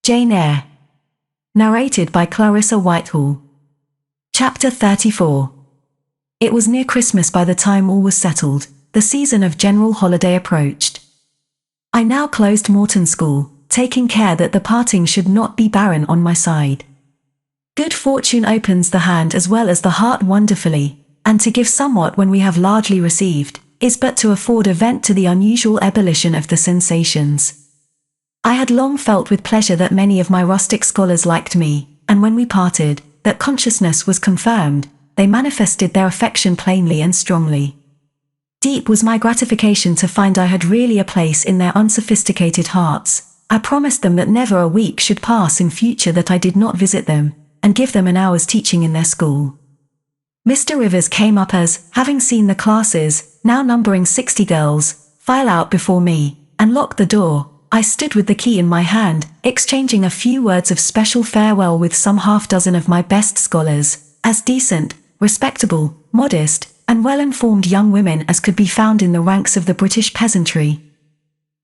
Jane Eyre. Narrated by Clarissa Whitehall. Chapter 34. It was near Christmas by the time all was settled. The season of general holiday approached. I now closed Morton School, taking care that the parting should not be barren on my side. Good fortune opens the hand as well as the heart wonderfully, and to give somewhat when we have largely received, is but to afford a vent to the unusual ebullition of the sensations. I had long felt with pleasure that many of my rustic scholars liked me, and when we parted, that consciousness was confirmed. They manifested their affection plainly and strongly. Deep was my gratification to find I had really a place in their unsophisticated hearts. I promised them that never a week should pass in future that I did not visit them, and give them an hour's teaching in their school. Mr. Rivers came up as, having seen the classes, now numbering 60 girls, file out before me, and locked the door. I stood with the key in my hand, exchanging a few words of special farewell with some half-dozen of my best scholars, as decent, respectable, modest, and well-informed young women as could be found in the ranks of the British peasantry.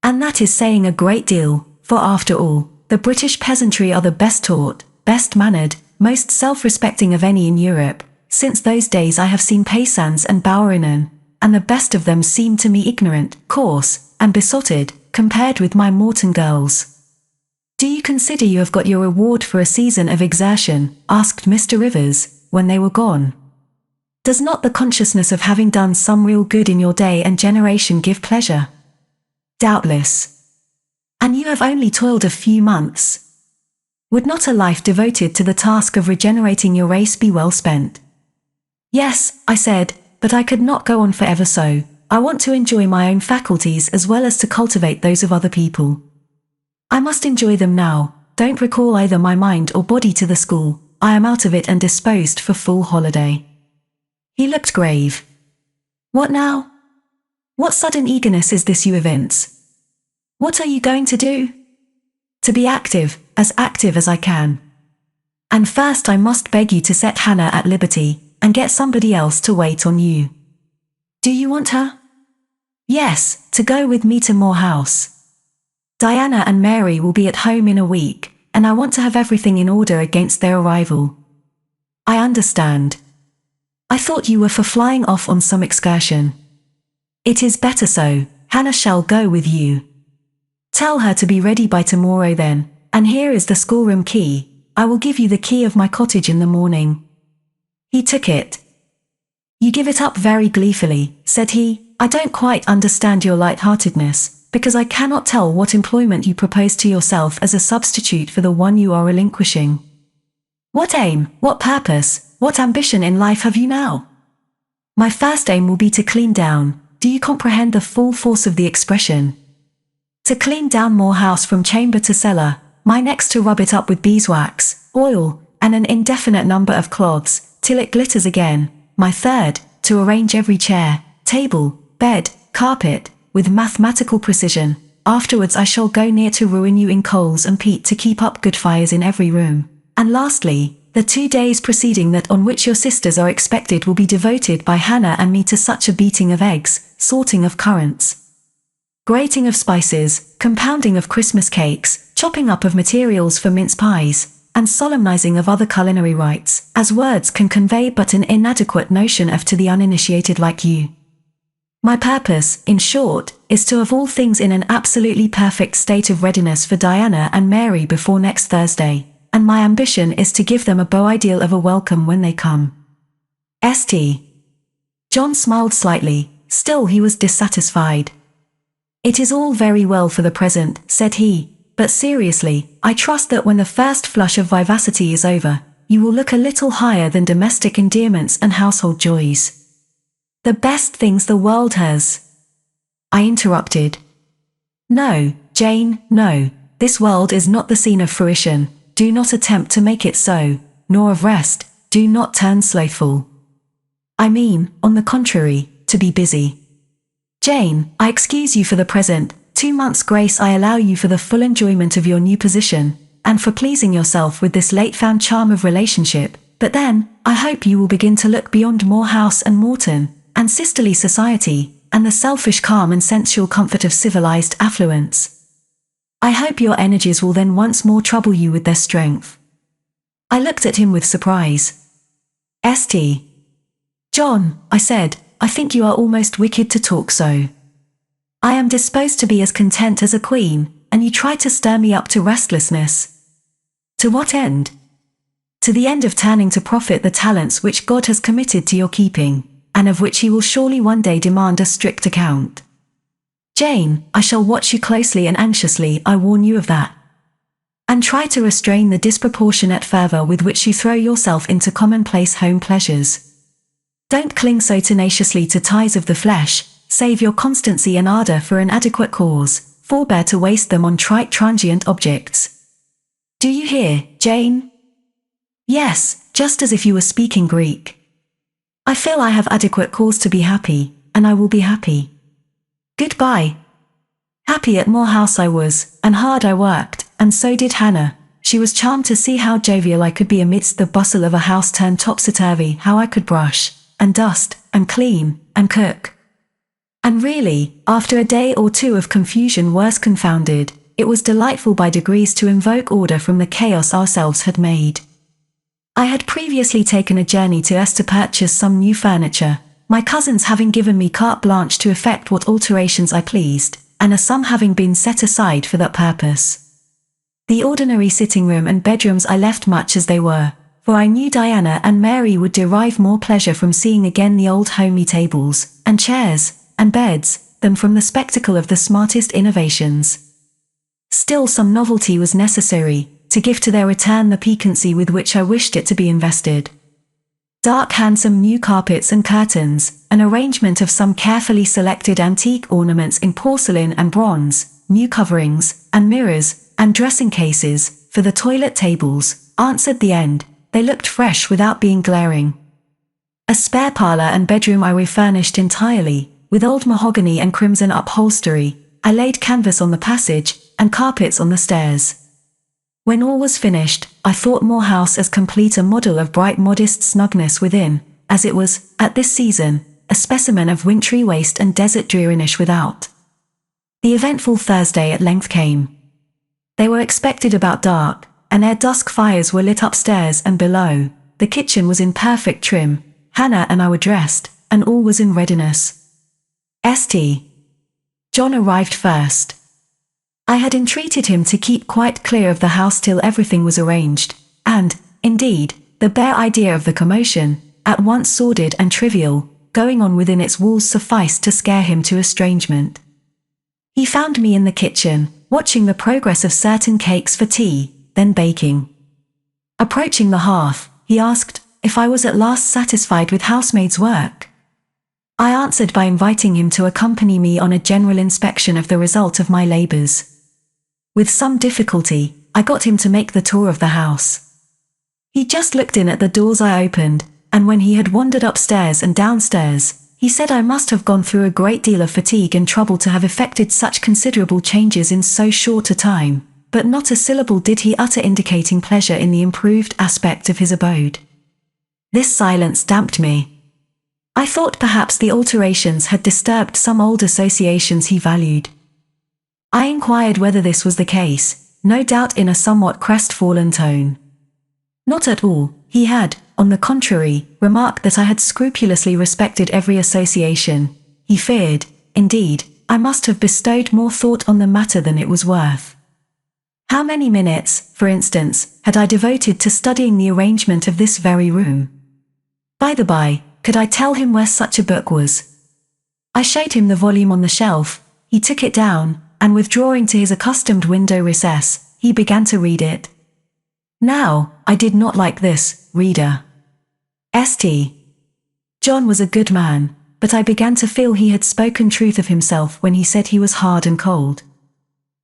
And that is saying a great deal, for after all, the British peasantry are the best taught, best mannered, most self-respecting of any in Europe. Since those days I have seen paysans and bouwerinnen, and the best of them seem to me ignorant, coarse, and besotted, compared with my Morton girls. Do you consider you have got your reward for a season of exertion? Asked Mr. Rivers, when they were gone. Does not the consciousness of having done some real good in your day and generation give pleasure? Doubtless. And you have only toiled a few months. Would not a life devoted to the task of regenerating your race be well spent? Yes, I said, but I could not go on forever so. I want to enjoy my own faculties as well as to cultivate those of other people. I must enjoy them now. Don't recall either my mind or body to the school. I am out of it and disposed for full holiday. He looked grave. What now? What sudden eagerness is this you evince? What are you going to do? To be active as I can. And first I must beg you to set Hannah at liberty, and get somebody else to wait on you. Do you want her? Yes, to go with me to Moor House. Diana and Mary will be at home in a week, and I want to have everything in order against their arrival. I understand. I thought you were for flying off on some excursion. It is better so. Hannah shall go with you. Tell her to be ready by tomorrow then, and here is the schoolroom key. I will give you the key of my cottage in the morning. He took it. You give it up very gleefully, said he. I don't quite understand your light-heartedness, because I cannot tell what employment you propose to yourself as a substitute for the one you are relinquishing. What aim, what purpose, what ambition in life have you now? My first aim will be to clean down. Do you comprehend the full force of the expression? To clean down Moor House from chamber to cellar, my next to rub it up with beeswax, oil, and an indefinite number of cloths, till it glitters again. My third, to arrange every chair, table, bed, carpet, with mathematical precision. Afterwards I shall go near to ruin you in coals and peat to keep up good fires in every room. And lastly, the 2 days preceding that on which your sisters are expected will be devoted by Hannah and me to such a beating of eggs, sorting of currants, grating of spices, compounding of Christmas cakes, chopping up of materials for mince pies, and solemnizing of other culinary rites, as words can convey but an inadequate notion of to the uninitiated like you. My purpose, in short, is to have all things in an absolutely perfect state of readiness for Diana and Mary before next Thursday, and my ambition is to give them a beau ideal of a welcome when they come. St. John smiled slightly, still he was dissatisfied. It is all very well for the present, said he, but seriously, I trust that when the first flush of vivacity is over, you will look a little higher than domestic endearments and household joys. The best things the world has. I interrupted. No, Jane, no, this world is not the scene of fruition. Do not attempt to make it so, nor of rest. Do not turn slothful. I mean, on the contrary, to be busy. Jane, I excuse you for the present. 2 months' grace I allow you for the full enjoyment of your new position, and for pleasing yourself with this late-found charm of relationship. But then, I hope you will begin to look beyond Moor House and Morton, and sisterly society, and the selfish calm and sensual comfort of civilized affluence. I hope your energies will then once more trouble you with their strength. I looked at him with surprise. St. John, I said, I think you are almost wicked to talk so. I am disposed to be as content as a queen, and you try to stir me up to restlessness. To what end? To the end of turning to profit the talents which God has committed to your keeping, and of which he will surely one day demand a strict account. Jane, I shall watch you closely and anxiously, I warn you of that. And try to restrain the disproportionate fervor with which you throw yourself into commonplace home pleasures. Don't cling so tenaciously to ties of the flesh, save your constancy and ardor for an adequate cause, forbear to waste them on trite transient objects. Do you hear, Jane? Yes, just as if you were speaking Greek. I feel I have adequate cause to be happy, and I will be happy. Goodbye. Happy at Moor House I was, and hard I worked, and so did Hannah. She was charmed to see how jovial I could be amidst the bustle of a house turned topsy-turvy, how I could brush, and dust, and clean, and cook. And really, after a day or two of confusion worse confounded, it was delightful by degrees to invoke order from the chaos ourselves had made. I had previously taken a journey to Eyre to purchase some new furniture, my cousins having given me carte blanche to effect what alterations I pleased, and a sum having been set aside for that purpose. The ordinary sitting room and bedrooms I left much as they were, for I knew Diana and Mary would derive more pleasure from seeing again the old homely tables, and chairs, and beds, than from the spectacle of the smartest innovations. Still some novelty was necessary, to give to their return the piquancy with which I wished it to be invested. Dark handsome new carpets and curtains, an arrangement of some carefully selected antique ornaments in porcelain and bronze, new coverings, and mirrors, and dressing cases, for the toilet tables, answered the end. They looked fresh without being glaring. A spare parlour and bedroom I refurnished entirely, with old mahogany and crimson upholstery. I laid canvas on the passage, and carpets on the stairs. When all was finished, I thought Moor House as complete a model of bright modest snugness within, as it was, at this season, a specimen of wintry waste and desert dreariness without. The eventful Thursday at length came. They were expected about dark, and ere dusk fires were lit upstairs and below. The kitchen was in perfect trim, Hannah and I were dressed, and all was in readiness. St. John arrived first. I had entreated him to keep quite clear of the house till everything was arranged, and, indeed, the bare idea of the commotion, at once sordid and trivial, going on within its walls sufficed to scare him to estrangement. He found me in the kitchen, watching the progress of certain cakes for tea, then baking. Approaching the hearth, he asked if I was at last satisfied with housemaid's work. I answered by inviting him to accompany me on a general inspection of the result of my labours. With some difficulty, I got him to make the tour of the house. He just looked in at the doors I opened, and when he had wandered upstairs and downstairs, he said I must have gone through a great deal of fatigue and trouble to have effected such considerable changes in so short a time, but not a syllable did he utter indicating pleasure in the improved aspect of his abode. This silence damped me. I thought perhaps the alterations had disturbed some old associations he valued. I inquired whether this was the case, no doubt in a somewhat crestfallen tone. Not at all, he had, on the contrary, remarked that I had scrupulously respected every association. He feared, indeed, I must have bestowed more thought on the matter than it was worth. How many minutes, for instance, had I devoted to studying the arrangement of this very room? By the by, could I tell him where such a book was? I showed him the volume on the shelf. He took it down, and withdrawing to his accustomed window recess, he began to read it. Now, I did not like this, reader. St. John was a good man, but I began to feel he had spoken truth of himself when he said he was hard and cold.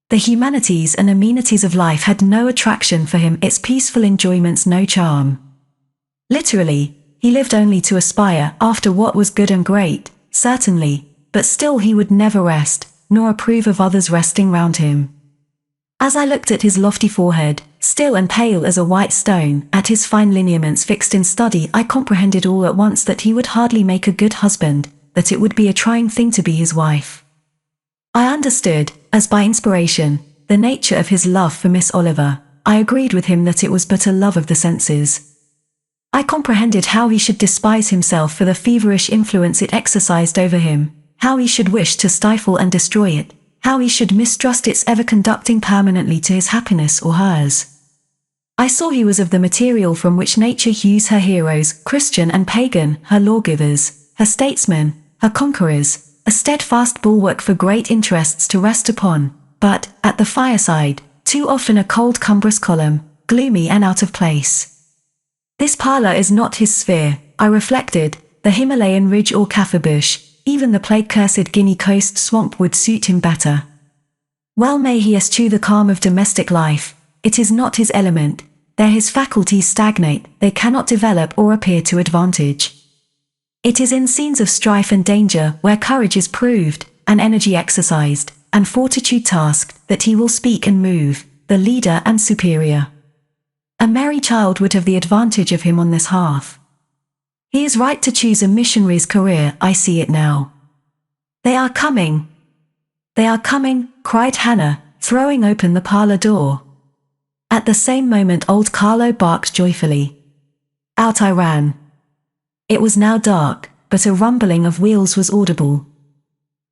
The humanities and amenities of life had no attraction for him, its peaceful enjoyments no charm. Literally, he lived only to aspire after what was good and great, certainly, but still he would never rest, nor approve of others resting round him. As I looked at his lofty forehead, still and pale as a white stone, at his fine lineaments fixed in study, I comprehended all at once that he would hardly make a good husband, that it would be a trying thing to be his wife. I understood, as by inspiration, the nature of his love for Miss Oliver, I agreed with him that it was but a love of the senses. I comprehended how he should despise himself for the feverish influence it exercised over him, how he should wish to stifle and destroy it, how he should mistrust its ever conducting permanently to his happiness or hers. I saw he was of the material from which nature hews her heroes, Christian and pagan, her lawgivers, her statesmen, her conquerors, a steadfast bulwark for great interests to rest upon, but, at the fireside, too often a cold cumbrous column, gloomy and out of place. This parlour is not his sphere, I reflected, the Himalayan ridge or kaffir bush, even the plague-cursed Guinea coast swamp would suit him better. Well may he eschew the calm of domestic life, it is not his element, there his faculties stagnate, they cannot develop or appear to advantage. It is in scenes of strife and danger where courage is proved, and energy exercised, and fortitude tasked, that he will speak and move, the leader and superior. A merry child would have the advantage of him on this hearth. He is right to choose a missionary's career, I see it now. They are coming! They are coming, cried Hannah, throwing open the parlour door. At the same moment old Carlo barked joyfully. Out I ran. It was now dark, but a rumbling of wheels was audible.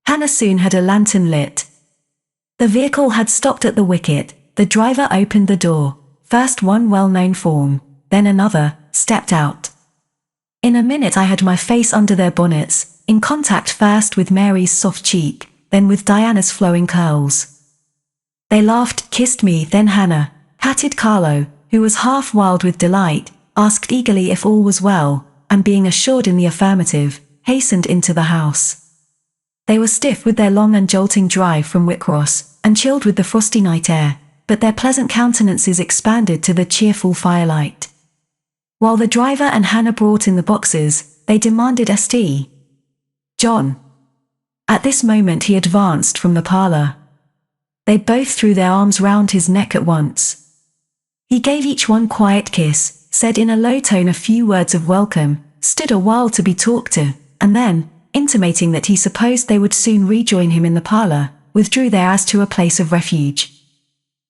Hannah soon had a lantern lit. The vehicle had stopped at the wicket, the driver opened the door. First one well-known form, then another, stepped out. In a minute I had my face under their bonnets, in contact first with Mary's soft cheek, then with Diana's flowing curls. They laughed, kissed me, then Hannah, patted Carlo, who was half wild with delight, asked eagerly if all was well, and being assured in the affirmative, hastened into the house. They were stiff with their long and jolting drive from Whitcross, and chilled with the frosty night air, but their pleasant countenances expanded to the cheerful firelight. While the driver and Hannah brought in the boxes, they demanded St. John. At this moment he advanced from the parlour. They both threw their arms round his neck at once. He gave each one quiet kiss, said in a low tone a few words of welcome, stood a while to be talked to, and then, intimating that he supposed they would soon rejoin him in the parlour, withdrew there as to a place of refuge.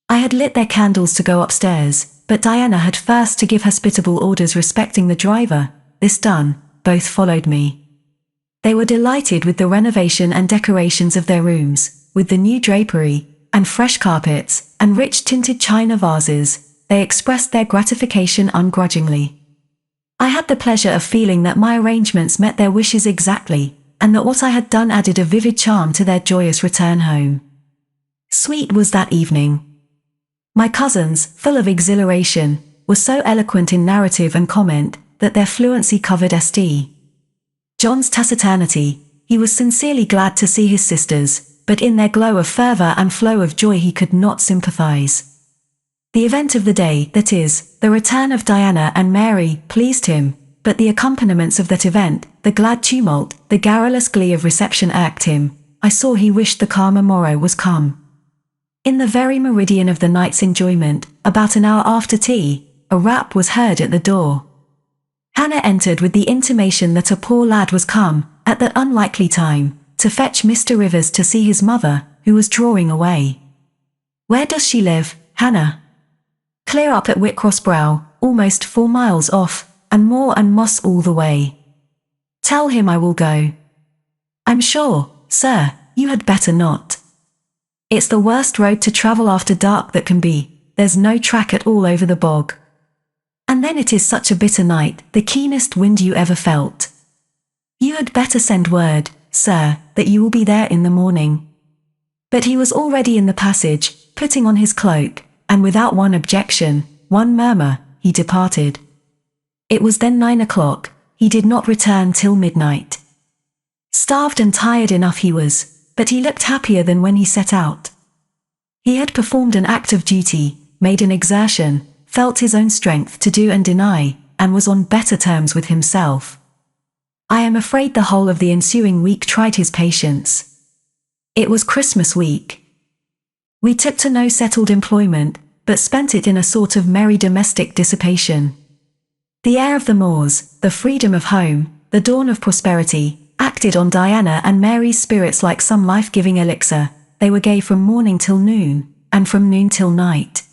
I had lit their candles to go upstairs, but Diana had first to give hospitable orders respecting the driver. This done, both followed me. They were delighted with the renovation and decorations of their rooms, with the new drapery, and fresh carpets, and rich tinted china vases. They expressed their gratification ungrudgingly. I had the pleasure of feeling that my arrangements met their wishes exactly, and that what I had done added a vivid charm to their joyous return home. Sweet was that evening. My cousins, full of exhilaration, were so eloquent in narrative and comment, that their fluency covered St. John's taciturnity. He was sincerely glad to see his sisters, but in their glow of fervour and flow of joy he could not sympathise. The event of the day, that is, the return of Diana and Mary, pleased him, but the accompaniments of that event, the glad tumult, the garrulous glee of reception irked him. I saw he wished the calmer morrow was come. In the very meridian of the night's enjoyment, about an hour after tea, a rap was heard at the door. Hannah entered with the intimation that a poor lad was come, at that unlikely time, to fetch Mr. Rivers to see his mother, who was drawing away. Where does she live, Hannah? Clear up at Whitcross Brow, almost 4 miles off, and moor and moss all the way. Tell him I will go. I'm sure, sir, you had better not. It's the worst road to travel after dark that can be, there's no track at all over the bog. And then it is such a bitter night, the keenest wind you ever felt. You had better send word, sir, that you will be there in the morning. But he was already in the passage, putting on his cloak, and without one objection, one murmur, he departed. It was then 9 o'clock, he did not return till midnight. Starved and tired enough he was, but he looked happier than when he set out. He had performed an act of duty, made an exertion, felt his own strength to do and deny, and was on better terms with himself. I am afraid the whole of the ensuing week tried his patience. It was Christmas week. We took to no settled employment, but spent it in a sort of merry domestic dissipation. The air of the moors, the freedom of home, the dawn of prosperity, acted on Diana and Mary's spirits like some life-giving elixir. They were gay from morning till noon, and from noon till night.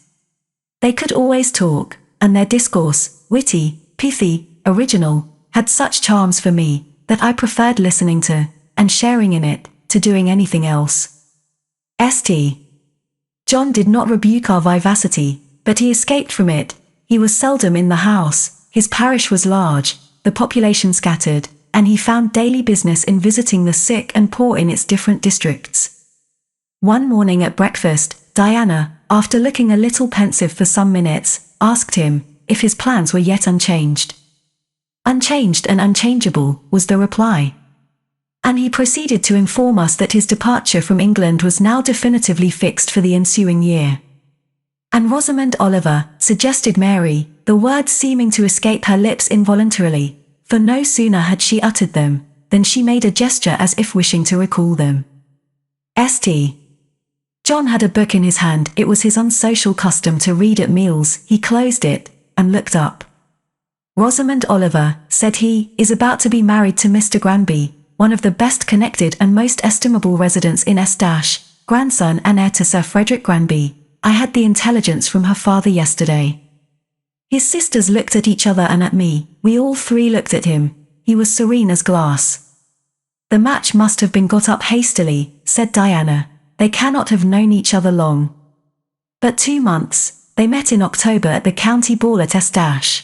They could always talk, and their discourse, witty, pithy, original, had such charms for me, that I preferred listening to, and sharing in it, to doing anything else. St. John did not rebuke our vivacity, but he escaped from it. He was seldom in the house, his parish was large, the population scattered, and he found daily business in visiting the sick and poor in its different districts. One morning at breakfast, Diana, after looking a little pensive for some minutes, asked him if his plans were yet unchanged. Unchanged and unchangeable, was the reply. And he proceeded to inform us that his departure from England was now definitively fixed for the ensuing year. And Rosamond Oliver, suggested Mary, the words seeming to escape her lips involuntarily, for no sooner had she uttered them, than she made a gesture as if wishing to recall them. St. John had a book in his hand. It was his unsocial custom to read at meals. He closed it, and looked up. Rosamond Oliver, said he, is about to be married to Mr. Granby, one of the best connected and most estimable residents in S-, grandson and heir to Sir Frederick Granby. I had the intelligence from her father yesterday. His sisters looked at each other and at me. We all three looked at him. He was serene as glass. The match must have been got up hastily, said Diana. They cannot have known each other long. But 2 months. They met in October at the county ball at S-.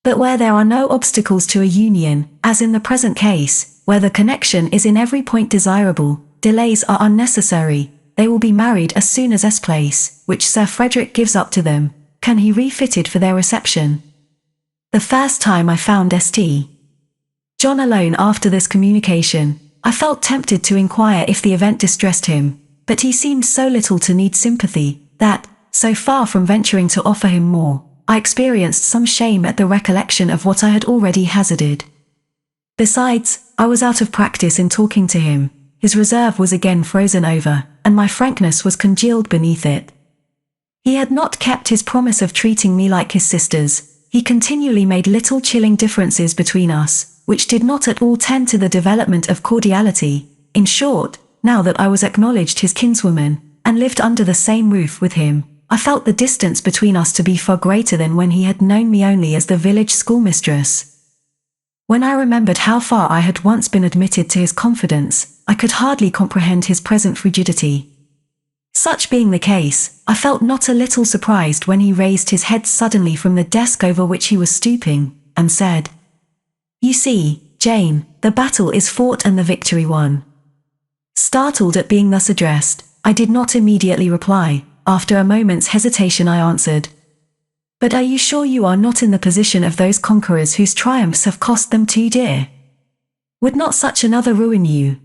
But where there are no obstacles to a union, as in the present case, where the connection is in every point desirable, delays are unnecessary. They will be married as soon as S-place, which Sir Frederick gives up to them, can he refitted for their reception. The first time I found St. John alone after this communication, I felt tempted to inquire if the event distressed him, but he seemed so little to need sympathy, that, so far from venturing to offer him more, I experienced some shame at the recollection of what I had already hazarded. Besides, I was out of practice in talking to him. His reserve was again frozen over, and my frankness was congealed beneath it. He had not kept his promise of treating me like his sisters. He continually made little chilling differences between us, which did not at all tend to the development of cordiality. In short, now that I was acknowledged his kinswoman, and lived under the same roof with him, I felt the distance between us to be far greater than when he had known me only as the village schoolmistress. When I remembered how far I had once been admitted to his confidence, I could hardly comprehend his present frigidity. Such being the case, I felt not a little surprised when he raised his head suddenly from the desk over which he was stooping, and said, "You see, Jane, the battle is fought and the victory won." Startled at being thus addressed, I did not immediately reply. After a moment's hesitation I answered, "But are you sure you are not in the position of those conquerors whose triumphs have cost them too dear? Would not such another ruin you?"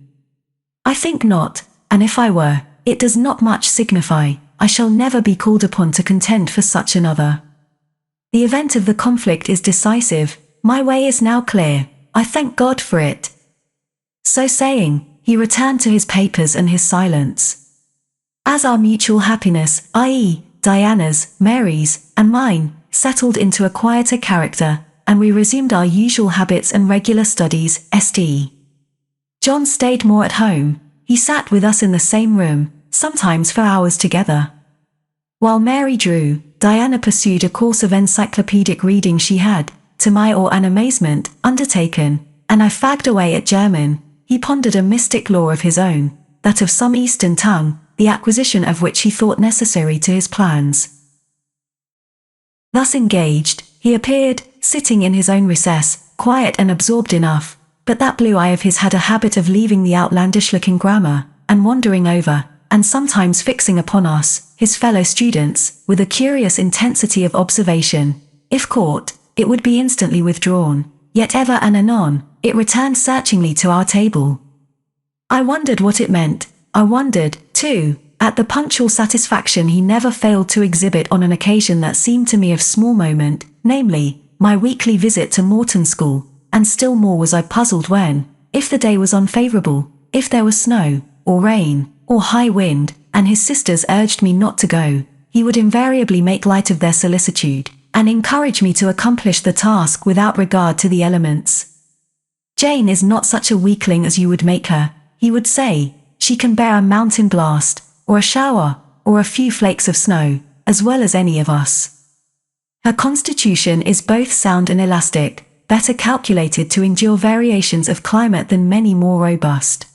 "I think not, and if I were, it does not much signify. I shall never be called upon to contend for such another. The event of the conflict is decisive. My way is now clear. I thank God for it." So saying, he returned to his papers and his silence. As our mutual happiness, i.e., Diana's, Mary's, and mine, settled into a quieter character, and we resumed our usual habits and regular studies, St. John stayed more at home. He sat with us in the same room, sometimes for hours together. While Mary drew, Diana pursued a course of encyclopedic reading she had, to my awe and amazement, undertaken, and I fagged away at German. He pondered a mystic lore of his own, that of some Eastern tongue, the acquisition of which he thought necessary to his plans. Thus engaged, he appeared, sitting in his own recess, quiet and absorbed enough, but that blue eye of his had a habit of leaving the outlandish-looking grammar, and wandering over, and sometimes fixing upon us, his fellow students, with a curious intensity of observation. If caught, it would be instantly withdrawn, yet ever and anon, it returned searchingly to our table. I wondered what it meant. I wondered, too, at the punctual satisfaction he never failed to exhibit on an occasion that seemed to me of small moment, namely, my weekly visit to Morton School, and still more was I puzzled when, if the day was unfavourable, if there was snow, or rain, or high wind, and his sisters urged me not to go, he would invariably make light of their solicitude, and encourage me to accomplish the task without regard to the elements. "Jane is not such a weakling as you would make her," he would say. "She can bear a mountain blast, or a shower, or a few flakes of snow, as well as any of us. Her constitution is both sound and elastic, better calculated to endure variations of climate than many more robust.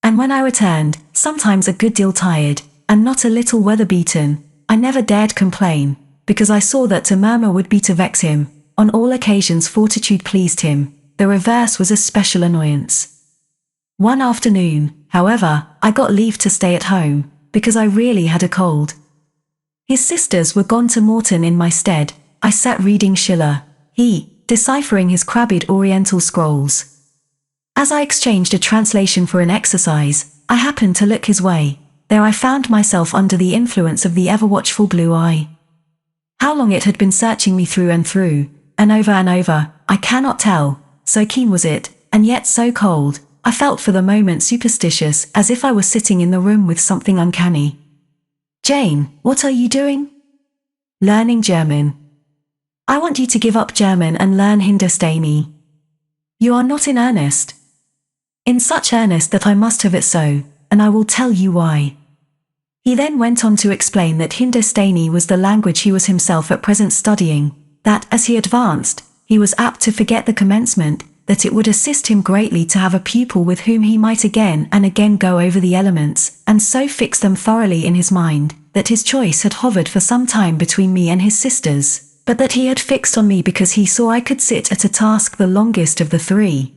And when I returned, sometimes a good deal tired, and not a little weather-beaten, I never dared complain, because I saw that to murmur would be to vex him. On all occasions fortitude pleased him, the reverse was a special annoyance. One afternoon, however, I got leave to stay at home, because I really had a cold. His sisters were gone to Morton in my stead. I sat reading Schiller, he, deciphering his crabbed oriental scrolls. As I exchanged a translation for an exercise, I happened to look his way. There I found myself under the influence of the ever-watchful blue eye. How long it had been searching me through, and over, I cannot tell, so keen was it, and yet so cold. I felt for the moment superstitious, as if I were sitting in the room with something uncanny. "Jane, what are you doing?" "Learning German." "I want you to give up German and learn Hindustani." "You are not in earnest." "In such earnest that I must have it so, and I will tell you why." He then went on to explain that Hindustani was the language he was himself at present studying, that as he advanced, he was apt to forget the commencement, that it would assist him greatly to have a pupil with whom he might again and again go over the elements, and so fix them thoroughly in his mind, that his choice had hovered for some time between me and his sisters, but that he had fixed on me because he saw I could sit at a task the longest of the three.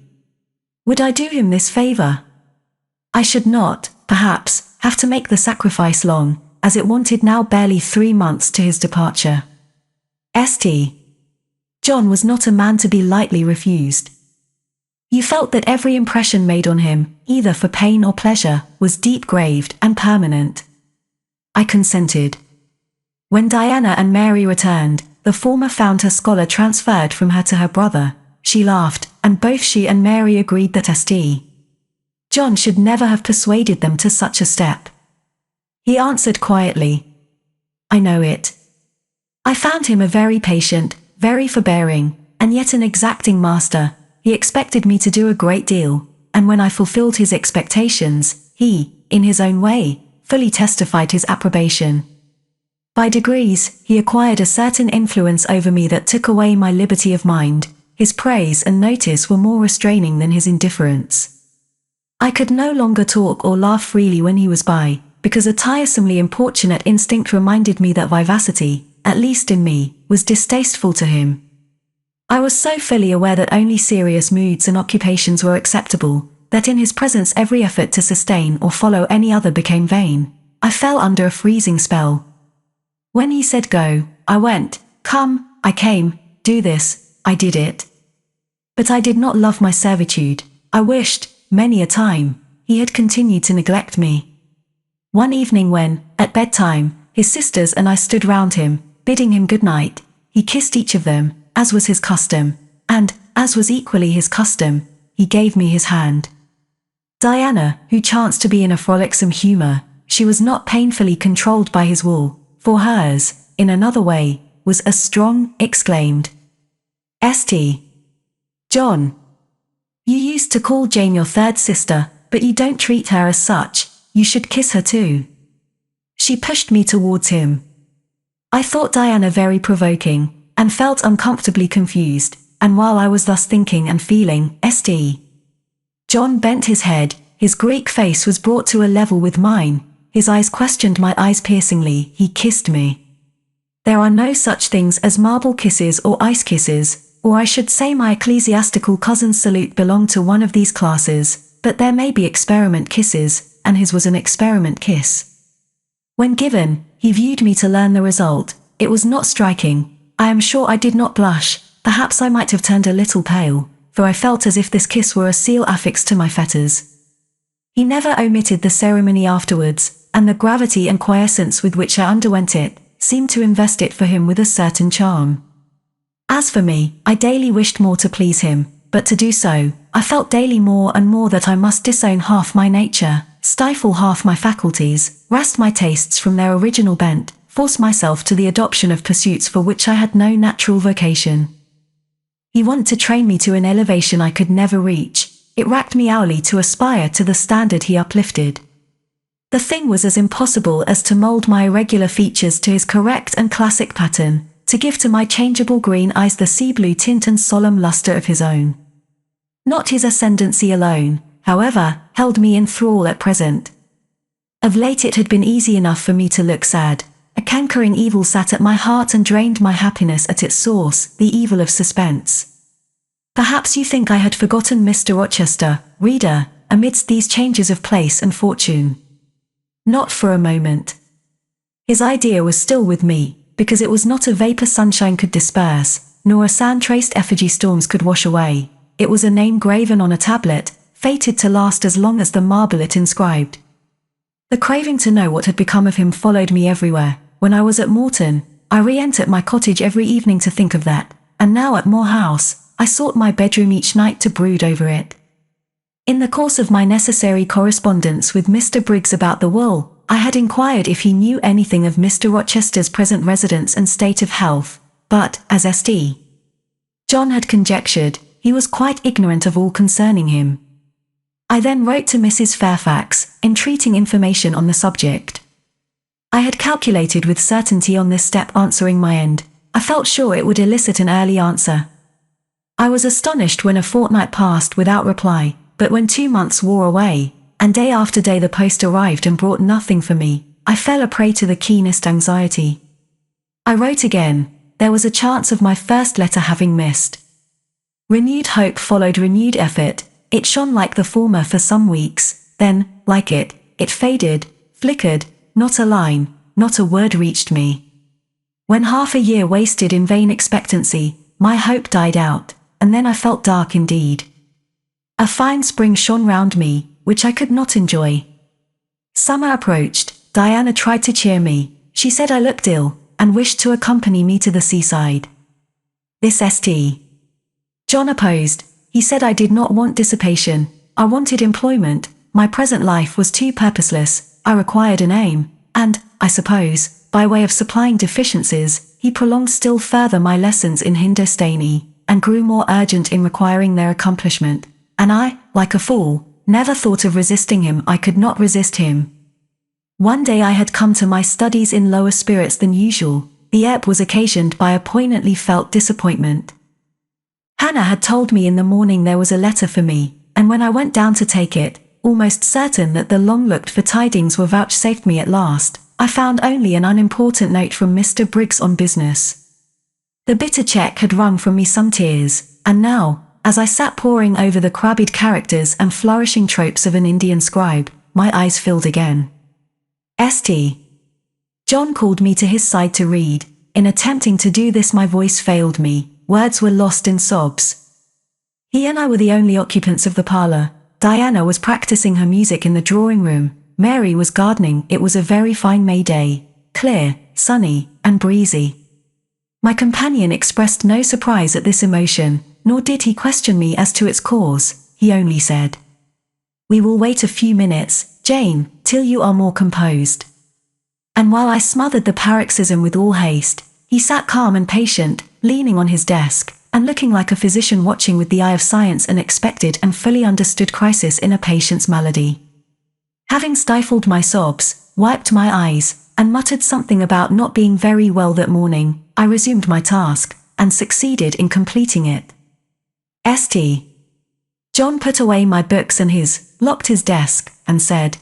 Would I do him this favor? I should not, perhaps, have to make the sacrifice long, as it wanted now barely 3 months to his departure. St. John was not a man to be lightly refused. You felt that every impression made on him, either for pain or pleasure, was deep-graved and permanent. I consented. When Diana and Mary returned, the former found her scholar transferred from her to her brother. She laughed, and both she and Mary agreed that St. John should never have persuaded them to such a step. He answered quietly, "I know it." I found him a very patient, very forbearing, and yet an exacting master. He expected me to do a great deal, and when I fulfilled his expectations, he, in his own way, fully testified his approbation. By degrees, he acquired a certain influence over me that took away my liberty of mind. His praise and notice were more restraining than his indifference. I could no longer talk or laugh freely when he was by, because a tiresomely importunate instinct reminded me that vivacity, at least in me, was distasteful to him. I was so fully aware that only serious moods and occupations were acceptable, that in his presence every effort to sustain or follow any other became vain. I fell under a freezing spell. When he said go, I went, come, I came, do this, I did it. But I did not love my servitude. I wished, many a time, he had continued to neglect me. One evening when, at bedtime, his sisters and I stood round him, bidding him good night, he kissed each of them, as was his custom, and, as was equally his custom, he gave me his hand. Diana, who chanced to be in a frolicsome humour, she was not painfully controlled by his wool, for hers, in another way, was as strong, exclaimed. St. John, you used to call Jane your third sister, but you don't treat her as such, you should kiss her too. She pushed me towards him. I thought Diana very provoking, and felt uncomfortably confused, and while I was thus thinking and feeling, St. John bent his head, his Greek face was brought to a level with mine, his eyes questioned my eyes piercingly, he kissed me. There are no such things as marble kisses or ice kisses, or I should say my ecclesiastical cousin's salute belonged to one of these classes, but there may be experiment kisses, and his was an experiment kiss. When given, he viewed me to learn the result. It was not striking. I am sure I did not blush, perhaps I might have turned a little pale, for I felt as if this kiss were a seal affixed to my fetters. He never omitted the ceremony afterwards, and the gravity and quiescence with which I underwent it, seemed to invest it for him with a certain charm. As for me, I daily wished more to please him, but to do so, I felt daily more and more that I must disown half my nature, stifle half my faculties, wrest my tastes from their original bent, force myself to the adoption of pursuits for which I had no natural vocation. He wanted to train me to an elevation I could never reach. It racked me hourly to aspire to the standard he uplifted. The thing was as impossible as to mold my irregular features to his correct and classic pattern, to give to my changeable green eyes the sea blue tint and solemn luster of his own. Not his ascendancy alone, however, held me in thrall at present. Of late it had been easy enough for me to look sad. A cankering evil sat at my heart and drained my happiness at its source, the evil of suspense. Perhaps you think I had forgotten Mr. Rochester, reader, amidst these changes of place and fortune. Not for a moment. His idea was still with me, because it was not a vapor sunshine could disperse, nor a sand-traced effigy storms could wash away. It was a name graven on a tablet, fated to last as long as the marble it inscribed. The craving to know what had become of him followed me everywhere. When I was at Morton, I re-entered my cottage every evening to think of that, and now at Moor House, I sought my bedroom each night to brood over it. In the course of my necessary correspondence with Mr. Briggs about the will, I had inquired if he knew anything of Mr. Rochester's present residence and state of health, but, as St. John had conjectured, he was quite ignorant of all concerning him. I then wrote to Mrs. Fairfax, entreating information on the subject. I had calculated with certainty on this step answering my end. I felt sure it would elicit an early answer. I was astonished when a fortnight passed without reply, but when 2 months wore away, and day after day the post arrived and brought nothing for me, I fell a prey to the keenest anxiety. I wrote again. There was a chance of my first letter having missed. Renewed hope followed renewed effort. It shone like the former for some weeks, then, like it faded, flickered, not a line, not a word reached me. When half a year wasted in vain expectancy, my hope died out, and then I felt dark indeed. A fine spring shone round me, which I could not enjoy. Summer approached. Diana tried to cheer me. She said I looked ill, and wished to accompany me to the seaside. This St. John opposed. He said I did not want dissipation, I wanted employment, my present life was too purposeless, I required an aim, and, I suppose, by way of supplying deficiencies, he prolonged still further my lessons in Hindustani, and grew more urgent in requiring their accomplishment. And I, like a fool, never thought of resisting him. I could not resist him. One day I had come to my studies in lower spirits than usual. The ebb was occasioned by a poignantly felt disappointment. Hannah had told me in the morning there was a letter for me, and when I went down to take it, almost certain that the long-looked-for tidings were vouchsafed me at last, I found only an unimportant note from Mr. Briggs on business. The bitter cheque had wrung from me some tears, and now, as I sat poring over the crabbed characters and flourishing tropes of an Indian scribe, my eyes filled again. St. John called me to his side to read. In attempting to do this my voice failed me, words were lost in sobs. He and I were the only occupants of the parlour. Diana was practising her music in the drawing-room. Mary was gardening. It was a very fine May day, clear, sunny, and breezy. My companion expressed no surprise at this emotion, nor did he question me as to its cause. He only said, "We will wait a few minutes, Jane, till you are more composed." And while I smothered the paroxysm with all haste, he sat calm and patient, leaning on his desk, and looking like a physician watching with the eye of science an expected and fully understood crisis in a patient's malady. Having stifled my sobs, wiped my eyes, and muttered something about not being very well that morning, I resumed my task, and succeeded in completing it. St. John put away my books and locked his desk, and said,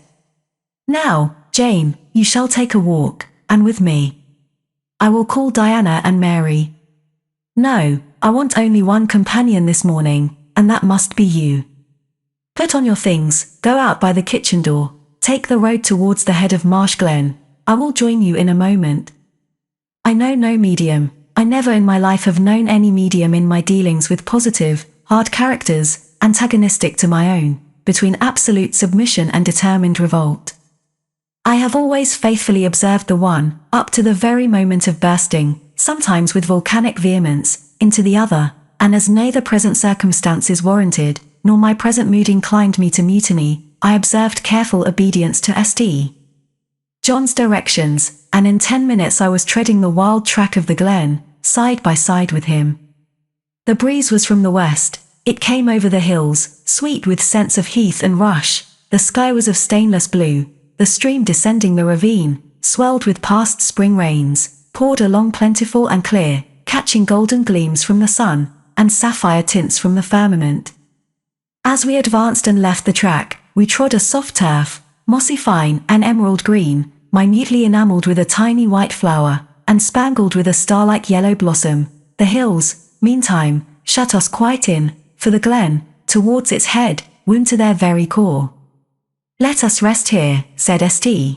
"Now, Jane, you shall take a walk, and with me. I will call Diana and Mary. No, I want only one companion this morning, and that must be you. Put on your things, go out by the kitchen door, take the road towards the head of Marsh Glen. I will join you in a moment. I know no medium. I never in my life have known any medium in my dealings with positive, hard characters, antagonistic to my own, between absolute submission and determined revolt. I have always faithfully observed the one, up to the very moment of bursting, sometimes with volcanic vehemence, into the other, and as neither present circumstances warranted, nor my present mood inclined me to mutiny, I observed careful obedience to St. John's directions, and in 10 minutes I was treading the wild track of the glen, side by side with him. The breeze was from the west. It came over the hills, sweet with scents of heath and rush. The sky was of stainless blue. the stream descending the ravine, swelled with past spring rains, poured along plentiful and clear, catching golden gleams from the sun, and sapphire tints from the firmament. As we advanced and left the track, we trod a soft turf, mossy fine and emerald green, minutely enamelled with a tiny white flower, and spangled with a star-like yellow blossom. The hills, meantime, shut us quite in, for the glen, towards its head, wound to their very core. "Let us rest here," said St.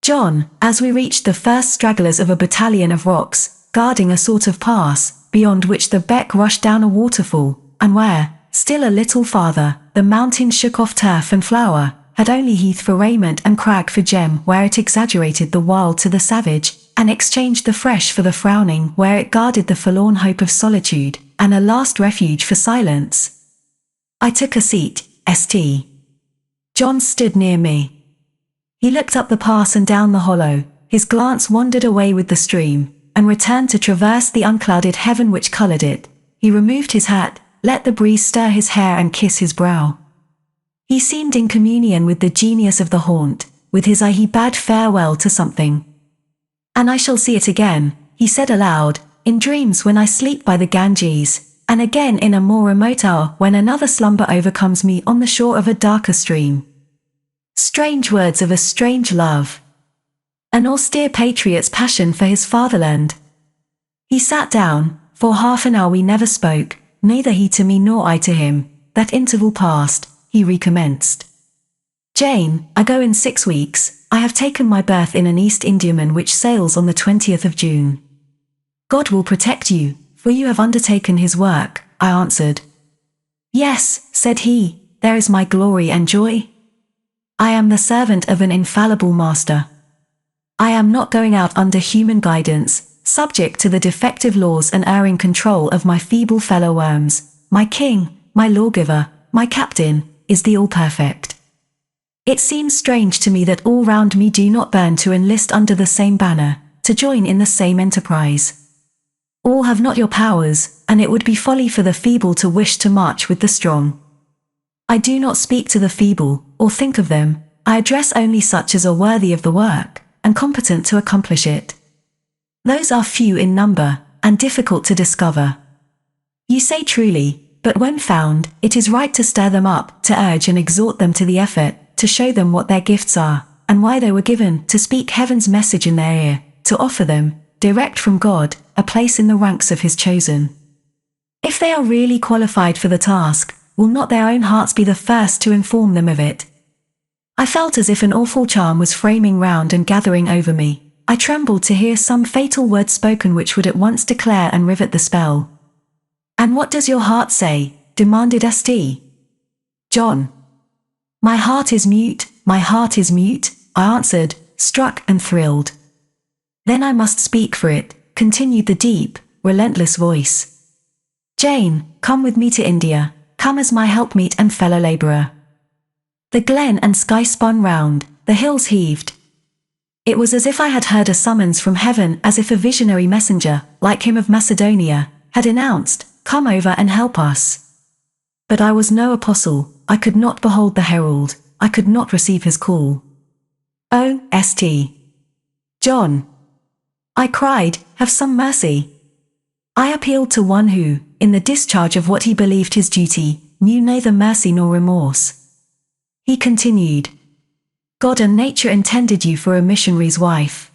John, as we reached the first stragglers of a battalion of rocks, guarding a sort of pass, beyond which the beck rushed down a waterfall, and where, still a little farther, the mountain shook off turf and flower, had only heath for raiment and crag for gem where it exaggerated the wild to the savage, and exchanged the fresh for the frowning where it guarded the forlorn hope of solitude, and a last refuge for silence. I took a seat. St. John stood near me. He looked up the pass and down the hollow, his glance wandered away with the stream, and returned to traverse the unclouded heaven which coloured it. He removed his hat, let the breeze stir his hair and kiss his brow. He seemed in communion with the genius of the haunt. With his eye he bade farewell to something. "And I shall see it again," he said aloud, "in dreams when I sleep by the Ganges, and again in a more remote hour when another slumber overcomes me on the shore of a darker stream." Strange words of a strange love. An austere patriot's passion for his fatherland. He sat down. For half an hour we never spoke, neither he to me nor I to him. That interval passed, he recommenced. "Jane, I go in 6 weeks. I have taken my berth in an East Indiaman which sails on the 20th of June. God will protect you, for you have undertaken his work," I answered. "Yes," said he, "there is my glory and joy. I am the servant of an infallible master. I am not going out under human guidance, subject to the defective laws and erring control of my feeble fellow-worms. My king, my lawgiver, my captain, is the all-perfect. It seems strange to me that all round me do not burn to enlist under the same banner, to join in the same enterprise. All have not your powers, and it would be folly for the feeble to wish to march with the strong. I do not speak to the feeble, or think of them. I address only such as are worthy of the work, and competent to accomplish it. Those are few in number, and difficult to discover. You say truly, but when found, it is right to stir them up, to urge and exhort them to the effort, to show them what their gifts are, and why they were given, to speak heaven's message in their ear, to offer them, direct from God, a place in the ranks of his chosen. If they are really qualified for the task, will not their own hearts be the first to inform them of it? I felt as if an awful charm was framing round and gathering over me. I trembled to hear some fatal word spoken which would at once declare and rivet the spell. "And what does your heart say?" demanded St. John. "My heart is mute, my heart is mute," I answered, struck and thrilled. "Then I must speak for it," continued the deep, relentless voice. "Jane, come with me to India, come as my helpmeet and fellow-labourer." The glen and sky spun round, the hills heaved. It was as if I had heard a summons from heaven, as if a visionary messenger, like him of Macedonia, had announced, "Come over and help us." But I was no apostle, I could not behold the herald, I could not receive his call. "Oh, St. John," I cried, "have some mercy." I appealed to one who, in the discharge of what he believed his duty, knew neither mercy nor remorse. He continued, "God and nature intended you for a missionary's wife.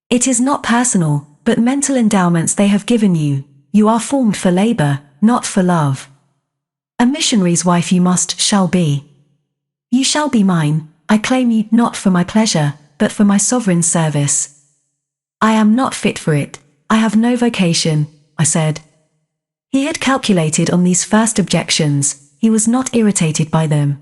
It is not personal, but mental endowments they have given you. You are formed for labor, not for love. A missionary's wife you shall be. You shall be mine. I claim you not for my pleasure, but for my sovereign's service." "I am not fit for it. I have no vocation," I said. He had calculated on these first objections. He was not irritated by them.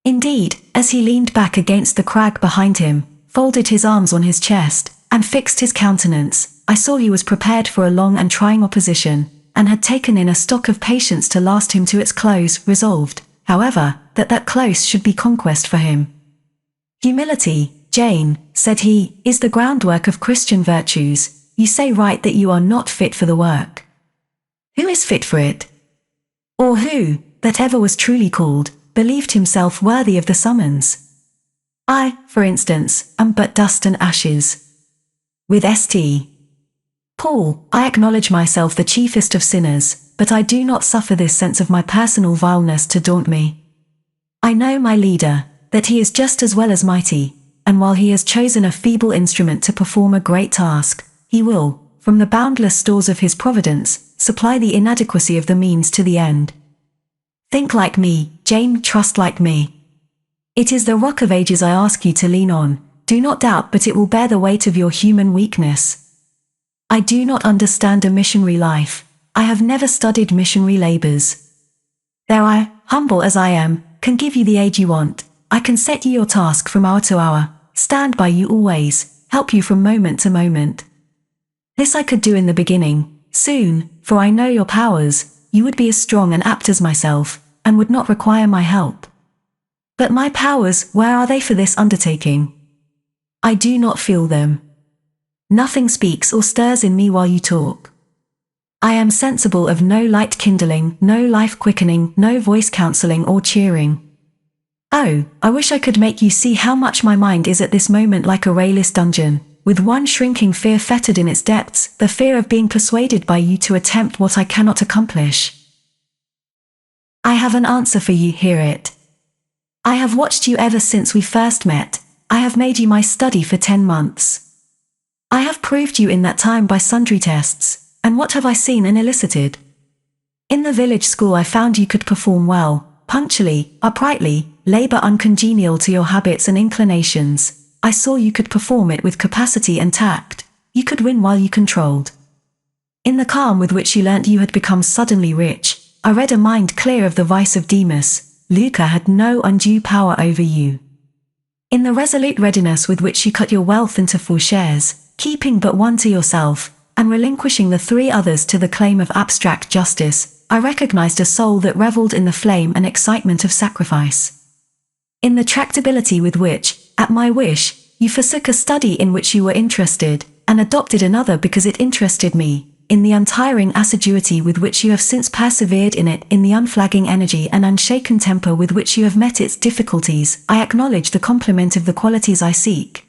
Indeed, as he leaned back against the crag behind him, folded his arms on his chest, and fixed his countenance, I saw he was prepared for a long and trying opposition, and had taken in a stock of patience to last him to its close, resolved, however, that close should be conquest for him. "Humility, Jane," said he, "is the groundwork of Christian virtues. You say right that you are not fit for the work. Who is fit for it? Or who, that ever was truly called, believed himself worthy of the summons? I, for instance, am but dust and ashes. With St. Paul, I acknowledge myself the chiefest of sinners, but I do not suffer this sense of my personal vileness to daunt me. I know my leader, that he is just as well as mighty, and while he has chosen a feeble instrument to perform a great task, he will, from the boundless stores of his providence, supply the inadequacy of the means to the end. Think like me, Jane, trust like me. It is the rock of ages I ask you to lean on, do not doubt but it will bear the weight of your human weakness. I do not understand a missionary life, I have never studied missionary labors. Though I, humble as I am, can give you the aid you want, I can set you your task from hour to hour, stand by you always, help you from moment to moment. This I could do in the beginning, soon, for I know your powers, you would be as strong and apt as myself, and would not require my help. But my powers, where are they for this undertaking? I do not feel them. Nothing speaks or stirs in me while you talk. I am sensible of no light kindling, no life quickening, no voice counseling or cheering. Oh, I wish I could make you see how much my mind is at this moment like a rayless dungeon, with one shrinking fear fettered in its depths, the fear of being persuaded by you to attempt what I cannot accomplish. I have an answer for you, hear it. I have watched you ever since we first met, I have made you my study for 10 months. I have proved you in that time by sundry tests, and what have I seen and elicited? In the village school I found you could perform well, punctually, uprightly, labor uncongenial to your habits and inclinations. I saw you could perform it with capacity and tact, you could win while you controlled. In the calm with which you learnt you had become suddenly rich, I read a mind clear of the vice of Demas, lucre had no undue power over you. In the resolute readiness with which you cut your wealth into 4 shares, keeping but one to yourself, and relinquishing the 3 others to the claim of abstract justice, I recognized a soul that reveled in the flame and excitement of sacrifice. In the tractability with which, at my wish, you forsook a study in which you were interested, and adopted another because it interested me, in the untiring assiduity with which you have since persevered in it, in the unflagging energy and unshaken temper with which you have met its difficulties, I acknowledge the complement of the qualities I seek.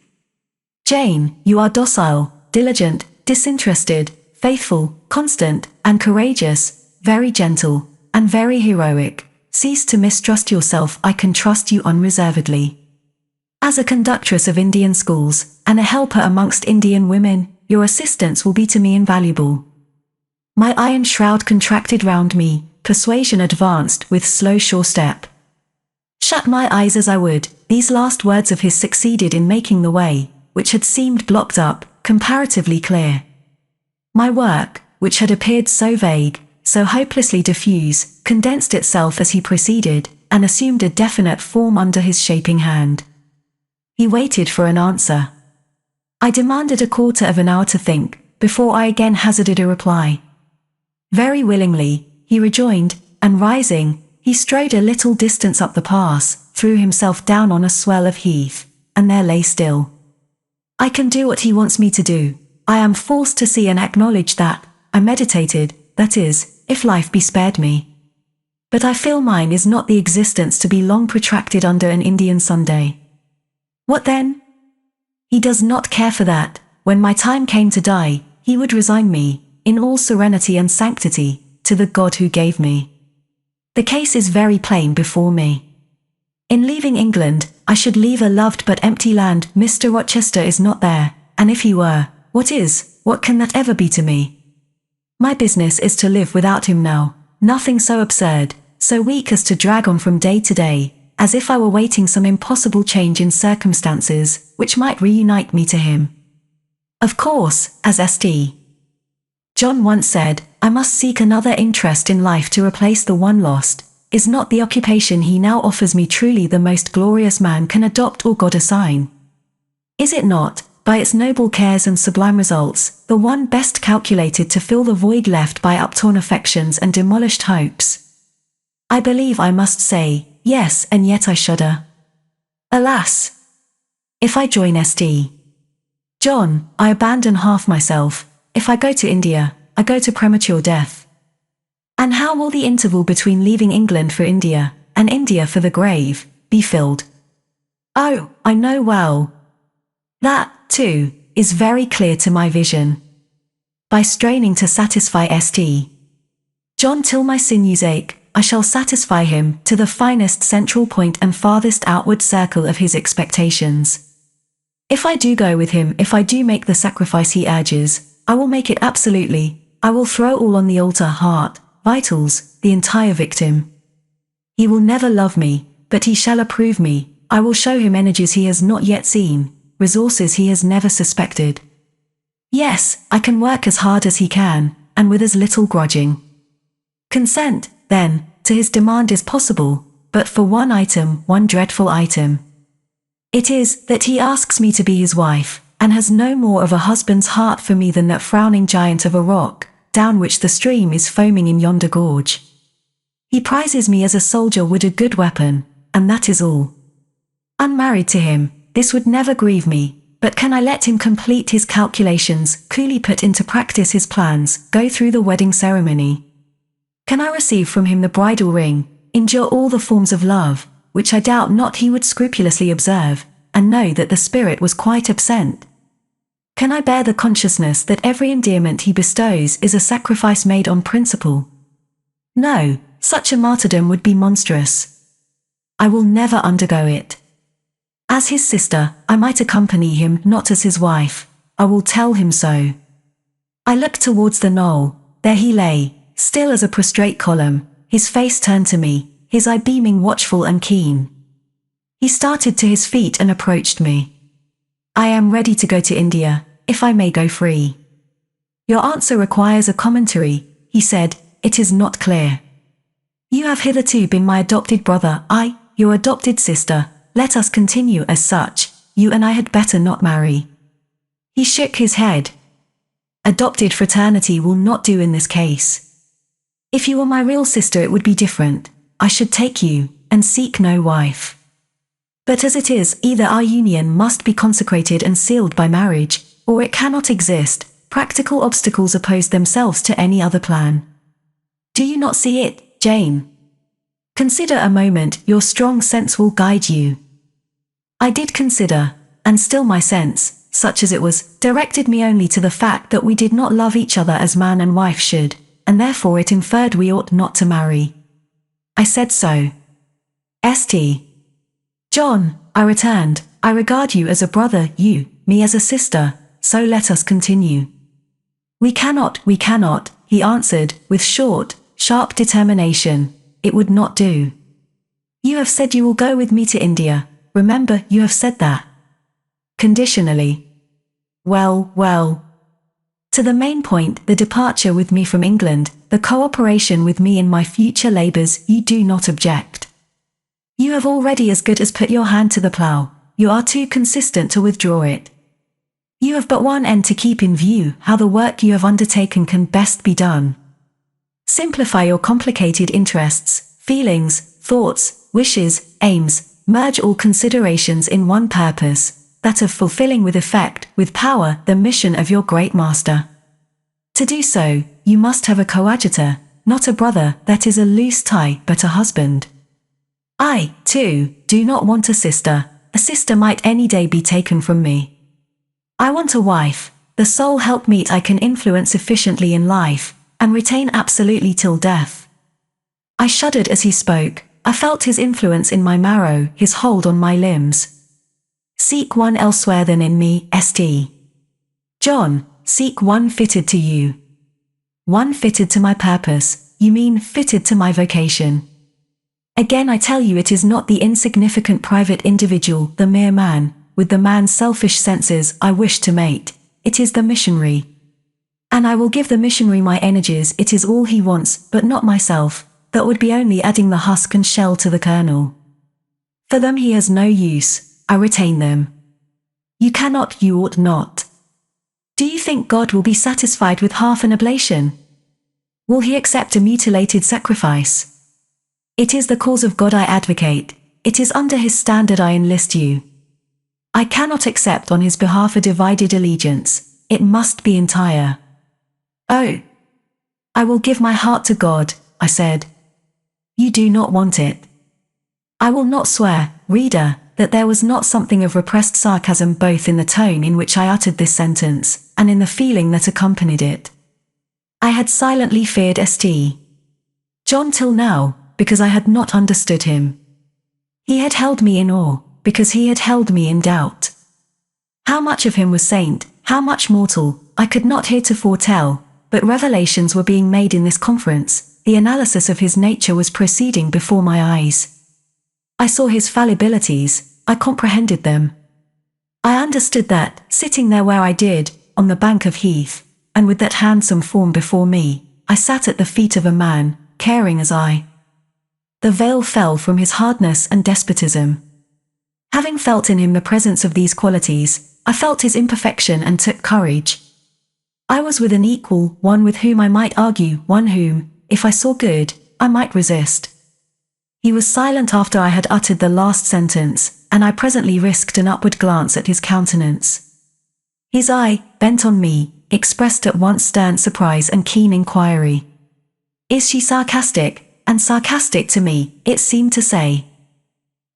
Jane, you are docile, diligent, disinterested, faithful, constant, and courageous, very gentle, and very heroic. Cease to mistrust yourself, I can trust you unreservedly. As a conductress of Indian schools, and a helper amongst Indian women, your assistance will be to me invaluable. My iron shroud contracted round me, persuasion advanced with slow sure step. Shut my eyes as I would, these last words of his succeeded in making the way, which had seemed blocked up, comparatively clear. My work, which had appeared so vague, so hopelessly diffuse, condensed itself as he proceeded, and assumed a definite form under his shaping hand. He waited for an answer. I demanded a quarter of an hour to think, before I again hazarded a reply. Very willingly, he rejoined, and rising, he strode a little distance up the pass, threw himself down on a swell of heath, and there lay still. I can do what he wants me to do. I am forced to see and acknowledge that, I meditated, that is, if life be spared me. But I feel mine is not the existence to be long protracted under an Indian Sunday. What then? He does not care for that. When my time came to die, he would resign me, in all serenity and sanctity, to the God who gave me. The case is very plain before me. In leaving England, I should leave a loved but empty land. Mr. Rochester is not there, and if he were, what can that ever be to me? My business is to live without him now, nothing so absurd, so weak as to drag on from day to day, as if I were waiting some impossible change in circumstances, which might reunite me to him. Of course, as St. John once said, I must seek another interest in life to replace the one lost. Is not the occupation he now offers me truly the most glorious man can adopt or God assign? Is it not, by its noble cares and sublime results, the one best calculated to fill the void left by uptorn affections and demolished hopes? I believe I must say, yes, and yet I shudder. Alas! If I join St. John, I abandon half myself. If I go to India, I go to premature death. And how will the interval between leaving England for India, and India for the grave, be filled? Oh, I know well. That, too, is very clear to my vision. By straining to satisfy St. John till my sinews ache, I shall satisfy him to the finest central point and farthest outward circle of his expectations. If I do go with him, if I do make the sacrifice he urges, I will make it absolutely. I will throw all on the altar, heart, vitals, the entire victim. He will never love me, but he shall approve me. I will show him energies he has not yet seen, resources he has never suspected. Yes, I can work as hard as he can, and with as little grudging. Consent, then, to his demand is possible, but for one item, one dreadful item. It is that he asks me to be his wife, and has no more of a husband's heart for me than that frowning giant of a rock, down which the stream is foaming in yonder gorge. He prizes me as a soldier would a good weapon, and that is all. Unmarried to him, this would never grieve me, but can I let him complete his calculations, coolly put into practice his plans, go through the wedding ceremony? Can I receive from him the bridal ring, endure all the forms of love, which I doubt not he would scrupulously observe, and know that the spirit was quite absent? Can I bear the consciousness that every endearment he bestows is a sacrifice made on principle? No, such a martyrdom would be monstrous. I will never undergo it. As his sister, I might accompany him, not as his wife. I will tell him so. I looked towards the knoll. There he lay, still as a prostrate column, his face turned to me, his eye beaming watchful and keen. He started to his feet and approached me. I am ready to go to India, if I may go free. Your answer requires a commentary, he said. It is not clear. You have hitherto been my adopted brother, I, your adopted sister. Let us continue as such. You and I had better not marry. He shook his head. Adopted fraternity will not do in this case. If you were my real sister it would be different. I should take you, and seek no wife. But as it is, either our union must be consecrated and sealed by marriage, or it cannot exist. Practical obstacles oppose themselves to any other plan. Do you not see it, Jane? Consider a moment, your strong sense will guide you. I did consider, and still my sense, such as it was, directed me only to the fact that we did not love each other as man and wife should, and therefore it inferred we ought not to marry. I said so. St. John, I returned, I regard you as a brother, you, me as a sister, so let us continue. We cannot, he answered, with short, sharp determination. It would not do. You have said you will go with me to India. Remember, you have said that. Conditionally. Well. To the main point, the departure with me from England, the cooperation with me in my future labours, you do not object. You have already as good as put your hand to the plough. You are too consistent to withdraw it. You have but one end to keep in view, how the work you have undertaken can best be done. Simplify your complicated interests, feelings, thoughts, wishes, aims, merge all considerations in one purpose, that of fulfilling with effect, with power, the mission of your great master. To do so, you must have a coadjutor, not a brother, that is a loose tie, but a husband. I, too, do not want a sister. A sister might any day be taken from me. I want a wife, the sole helpmeet I can influence efficiently in life, and retain absolutely till death. I shuddered as he spoke. I felt his influence in my marrow, his hold on my limbs. Seek one elsewhere than in me, St. John, seek one fitted to you. One fitted to my purpose, you mean fitted to my vocation. Again I tell you it is not the insignificant private individual, the mere man, with the man's selfish senses I wish to mate. It is the missionary. And I will give the missionary my energies. It is all he wants, but not myself. That would be only adding the husk and shell to the kernel. For them he has no use. I retain them. You cannot, you ought not. Do you think God will be satisfied with half an oblation? Will he accept a mutilated sacrifice? It is the cause of God I advocate. It is under his standard I enlist you. I cannot accept on his behalf a divided allegiance. It must be entire. Oh, I will give my heart to God, I said. You do not want it. I will not swear, reader, that there was not something of repressed sarcasm both in the tone in which I uttered this sentence, and in the feeling that accompanied it. I had silently feared St. John till now, because I had not understood him. He had held me in awe, because he had held me in doubt. How much of him was saint, how much mortal, I could not heretofore tell, but revelations were being made in this conference, the analysis of his nature was proceeding before my eyes. I saw his fallibilities, I comprehended them. I understood that, sitting there where I did, on the bank of heath, and with that handsome form before me, I sat at the feet of a man, caring as I. The veil fell from his hardness and despotism. Having felt in him the presence of these qualities, I felt his imperfection and took courage. I was with an equal, one with whom I might argue, one whom, if I saw good, I might resist. He was silent after I had uttered the last sentence, and I presently risked an upward glance at his countenance. His eye, bent on me, expressed at once stern surprise and keen inquiry. Is she sarcastic? And sarcastic to me, it seemed to say.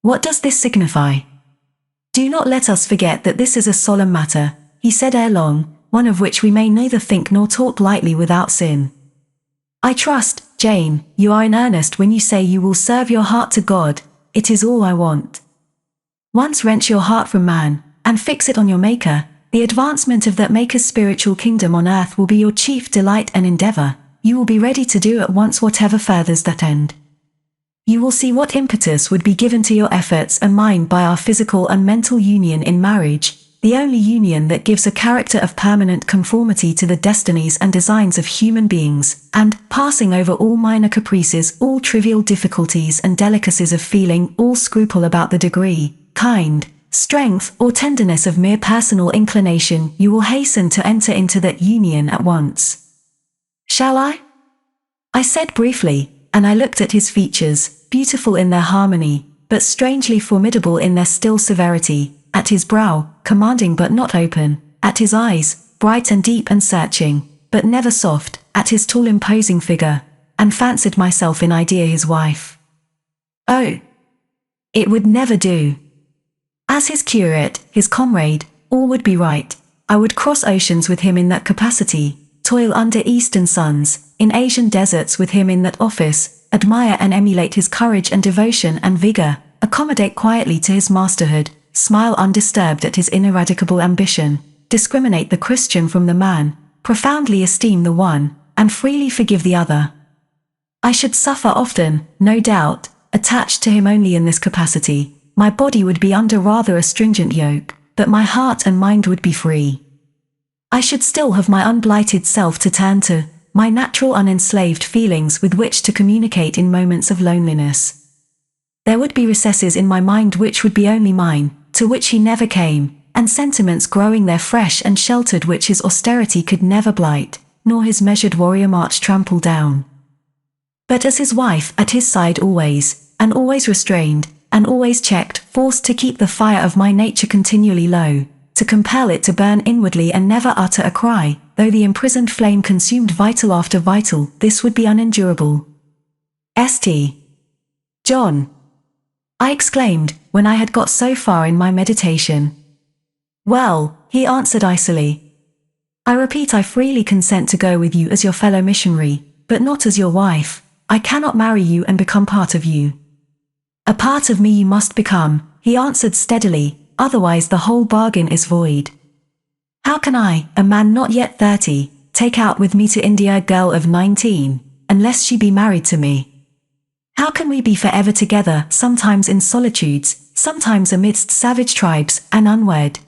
What does this signify? Do not let us forget that this is a solemn matter, he said ere long, one of which we may neither think nor talk lightly without sin. I trust, Jane, you are in earnest when you say you will serve your heart to God. It is all I want. Once wrench your heart from man, and fix it on your Maker, the advancement of that Maker's spiritual kingdom on earth will be your chief delight and endeavor. You will be ready to do at once whatever furthers that end. You will see what impetus would be given to your efforts and mine by our physical and mental union in marriage, the only union that gives a character of permanent conformity to the destinies and designs of human beings, and, passing over all minor caprices, all trivial difficulties and delicacies of feeling, all scruple about the degree, kind, strength or tenderness of mere personal inclination, you will hasten to enter into that union at once. Shall I? I said briefly, and I looked at his features, beautiful in their harmony, but strangely formidable in their still severity, at his brow, commanding but not open, at his eyes, bright and deep and searching, but never soft, at his tall imposing figure, and fancied myself in idea his wife. Oh! It would never do. As his curate, his comrade, all would be right. I would cross oceans with him in that capacity, toil under eastern suns, in Asian deserts with him in that office, admire and emulate his courage and devotion and vigor, accommodate quietly to his masterhood, smile undisturbed at his ineradicable ambition, discriminate the Christian from the man, profoundly esteem the one, and freely forgive the other. I should suffer often, no doubt, attached to him only in this capacity. My body would be under rather a stringent yoke, but my heart and mind would be free. I should still have my unblighted self to turn to, my natural unenslaved feelings with which to communicate in moments of loneliness. There would be recesses in my mind which would be only mine, to which he never came, and sentiments growing there fresh and sheltered which his austerity could never blight, nor his measured warrior march trample down. But as his wife, at his side always, and always restrained, and always checked, forced to keep the fire of my nature continually low, to compel it to burn inwardly and never utter a cry, though the imprisoned flame consumed vital after vital, this would be unendurable. St. John! I exclaimed, when I had got so far in my meditation. Well, he answered icily. I repeat, I freely consent to go with you as your fellow missionary, but not as your wife. I cannot marry you and become part of you. A part of me you must become, he answered steadily, otherwise the whole bargain is void. How can I, a man not yet 30, take out with me to India a girl of 19, unless she be married to me? How can we be forever together, sometimes in solitudes, sometimes amidst savage tribes, and unwed?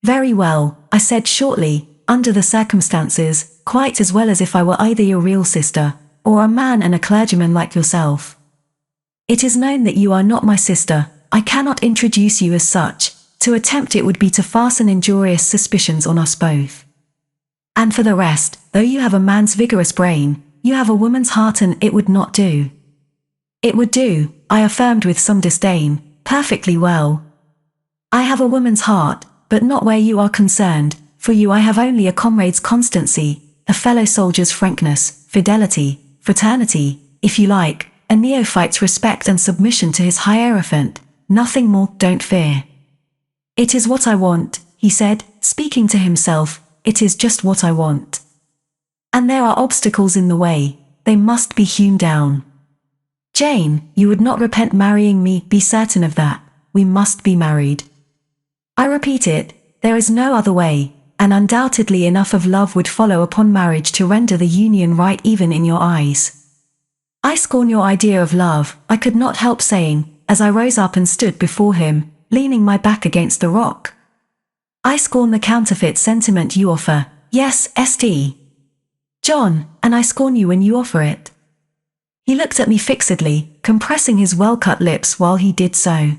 Very well, I said shortly, under the circumstances, quite as well as if I were either your real sister, or a man and a clergyman like yourself. It is known that you are not my sister. I cannot introduce you as such. To attempt it would be to fasten injurious suspicions on us both. And for the rest, though you have a man's vigorous brain, you have a woman's heart, and it would not do. It would do, I affirmed with some disdain, perfectly well. I have a woman's heart, but not where you are concerned. For you I have only a comrade's constancy, a fellow soldier's frankness, fidelity, fraternity, if you like, a neophyte's respect and submission to his hierophant, nothing more, don't fear. It is what I want, he said, speaking to himself, it is just what I want. And there are obstacles in the way, they must be hewn down. Jane, you would not repent marrying me, be certain of that, we must be married. I repeat it, there is no other way, and undoubtedly enough of love would follow upon marriage to render the union right even in your eyes. I scorn your idea of love, I could not help saying, as I rose up and stood before him, leaning my back against the rock. I scorn the counterfeit sentiment you offer, yes, St. John, and I scorn you when you offer it. He looked at me fixedly, compressing his well-cut lips while he did so.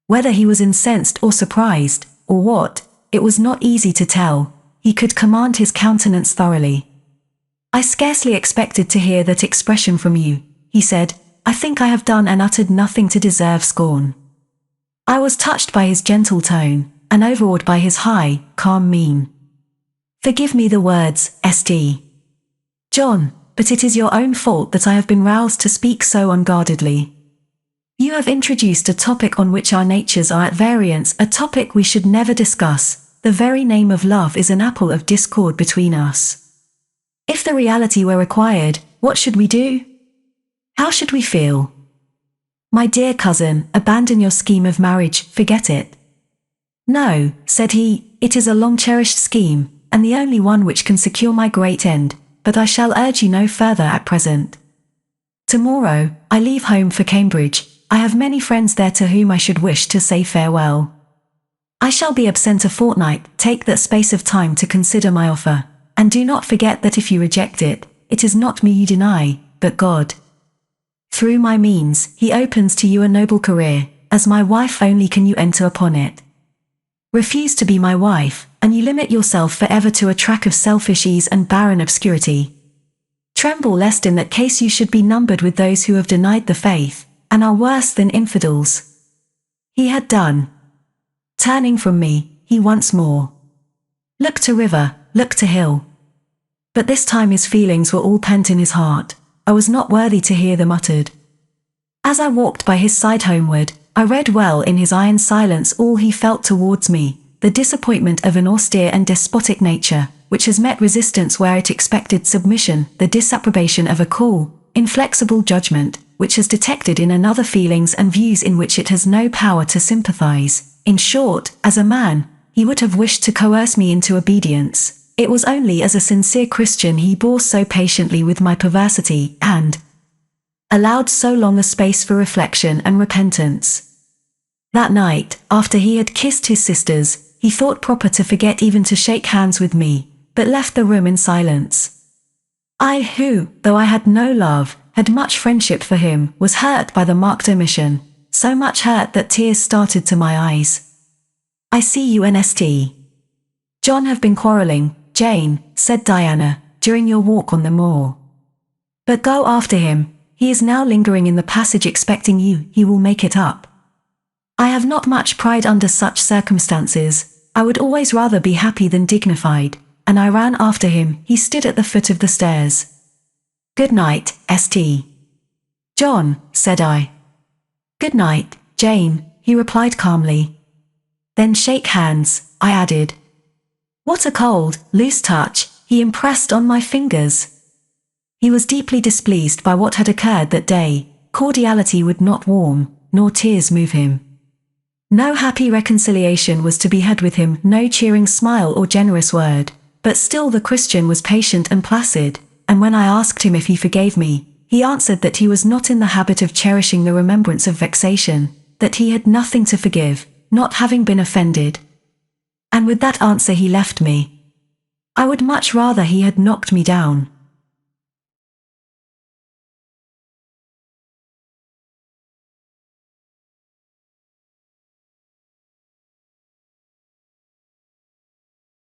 Whether he was incensed or surprised, or what, it was not easy to tell, he could command his countenance thoroughly. I scarcely expected to hear that expression from you, he said, I think I have done and uttered nothing to deserve scorn. I was touched by his gentle tone, and overawed by his high, calm mien. Forgive me the words, St. John, but it is your own fault that I have been roused to speak so unguardedly. You have introduced a topic on which our natures are at variance, a topic we should never discuss. The very name of love is an apple of discord between us. If the reality were required, what should we do? How should we feel? My dear cousin, abandon your scheme of marriage, forget it. No, said he, it is a long-cherished scheme, and the only one which can secure my great end, but I shall urge you no further at present. Tomorrow, I leave home for Cambridge. I have many friends there to whom I should wish to say farewell. I shall be absent a fortnight, take that space of time to consider my offer, and do not forget that if you reject it, it is not me you deny, but God. Through my means, he opens to you a noble career, as my wife only can you enter upon it. Refuse to be my wife, and you limit yourself forever to a track of selfish ease and barren obscurity. Tremble lest in that case you should be numbered with those who have denied the faith, and are worse than infidels. He had done. Turning from me, he once more looked to river, looked to hill. But this time his feelings were all pent in his heart. I was not worthy to hear them uttered. As I walked by his side homeward, I read well in his iron silence all he felt towards me, the disappointment of an austere and despotic nature, which has met resistance where it expected submission, the disapprobation of a cool, inflexible judgment, which has detected in another feelings and views in which it has no power to sympathize. In short, as a man, he would have wished to coerce me into obedience. It was only as a sincere Christian he bore so patiently with my perversity, and allowed so long a space for reflection and repentance. That night, after he had kissed his sisters, he thought proper to forget even to shake hands with me, but left the room in silence. I who, though I had no love, had much friendship for him, was hurt by the marked omission, so much hurt that tears started to my eyes. I see you and St. John have been quarrelling, Jane, said Diana, during your walk on the moor. But go after him, he is now lingering in the passage expecting you, he will make it up. I have not much pride under such circumstances, I would always rather be happy than dignified, and I ran after him, he stood at the foot of the stairs. Good night, St. John, said I. Good night, Jane, he replied calmly. Then shake hands, I added. What a cold, loose touch, he impressed on my fingers. He was deeply displeased by what had occurred that day. Cordiality would not warm, nor tears move him. No happy reconciliation was to be had with him, no cheering smile or generous word, but still the Christian was patient and placid, and when I asked him if he forgave me, he answered that he was not in the habit of cherishing the remembrance of vexation, that he had nothing to forgive, not having been offended. And with that answer he left me. I would much rather he had knocked me down.